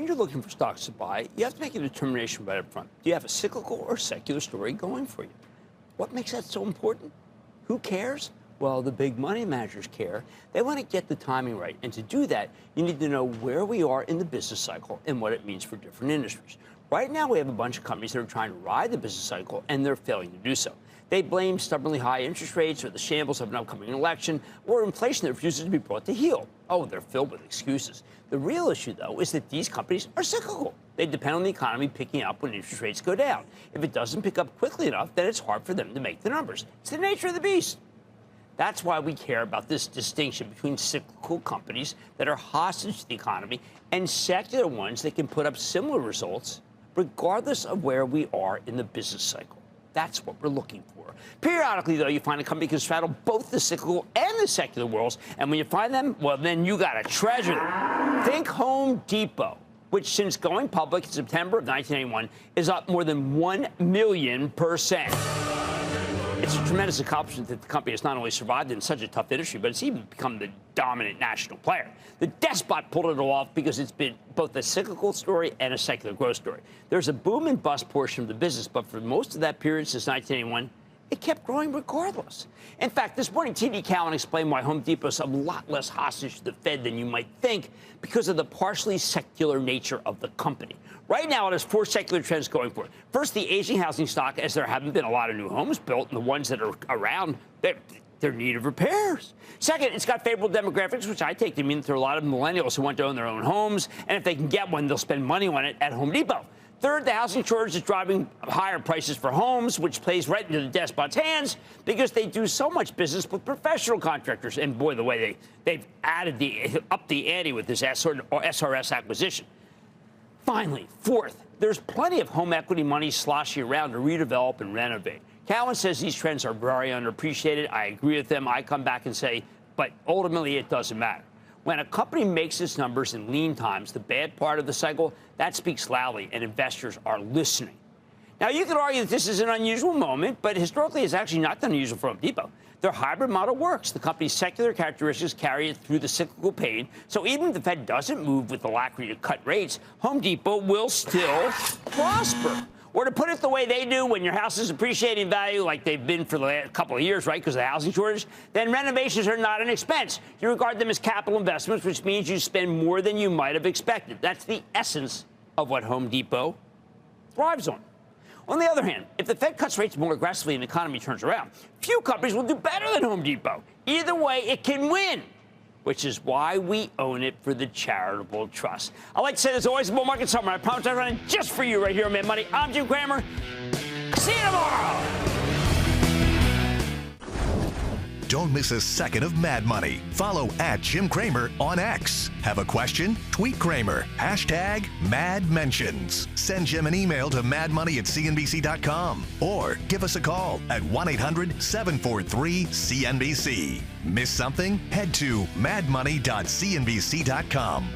you're looking for stocks to buy, you have to make a determination right up front. Do you have a cyclical or secular story going for you? What makes that so important? Who cares? Well, the big money managers care. They want to get the timing right. And to do that, you need to know where we are in the business cycle and what it means for different industries. Right now, we have a bunch of companies that are trying to ride the business cycle, and they're failing to do so. They blame stubbornly high interest rates or the shambles of an upcoming election or inflation that refuses to be brought to heel. Oh, they're filled with excuses. The real issue, though, is that these companies are cyclical. They depend on the economy picking up when interest rates go down. If it doesn't pick up quickly enough, then it's hard for them to make the numbers. It's the nature of the beast. That's why we care about this distinction between cyclical companies that are hostage to the economy and secular ones that can put up similar results regardless of where we are in the business cycle. That's what we're looking for. Periodically, though, you find a company can straddle both the cyclical and the secular worlds, and when you find them, well, then you got to treasure them. Think Home Depot, which since going public in September of 1981 is up more than 1,000,000%. It's a tremendous accomplishment that the company has not only survived in such a tough industry, but it's even become the dominant national player. The despot pulled it off because it's been both a cyclical story and a secular growth story. There's a boom and bust portion of the business, but for most of that period since 1981, it kept growing regardless. In fact, this morning, TD Cowen explained why Home Depot is a lot less hostage to the Fed than you might think because of the partially secular nature of the company. Right now, it has four secular trends going for it. First, the aging housing stock, as there haven't been a lot of new homes built, and the ones that are around, they're in need of repairs. Second, it's got favorable demographics, which I take to mean that there are a lot of millennials who want to own their own homes, and if they can get one, they'll spend money on it at Home Depot. Third, the housing shortage is driving higher prices for homes, which plays right into the despot's hands because they do so much business with professional contractors. And boy, the way they've upped the ante with this SRS acquisition. Finally, fourth, there's plenty of home equity money sloshing around to redevelop and renovate. Cowen says these trends are very underappreciated. I agree with them. I come back and say, but ultimately it doesn't matter. When a company makes its numbers in lean times, the bad part of the cycle, that speaks loudly, and investors are listening. Now, you could argue that this is an unusual moment, but historically it's actually not that unusual for Home Depot. Their hybrid model works. The company's secular characteristics carry it through the cyclical pain, so even if the Fed doesn't move with alacrity to cut rates, Home Depot will still prosper. Or to put it the way they do, when your house is appreciating in value like they've been for the last couple of years, right, because of the housing shortage, then renovations are not an expense. You regard them as capital investments, which means you spend more than you might have expected. That's the essence of what Home Depot thrives on. On the other hand, if the Fed cuts rates more aggressively and the economy turns around, few companies will do better than Home Depot. Either way, it can win, which is why we own it for the charitable trust. I like to say there's always a bull market somewhere. I promise I'm running just for you right here on Mad Money. I'm Jim Cramer. See you tomorrow. Don't miss a second of Mad Money. Follow @Jim Cramer on X. Have a question? Tweet Cramer. #MadMentions. Send Jim an email to madmoney@cnbc.com or give us a call at 1-800-743-CNBC. Miss something? Head to madmoney.cnbc.com.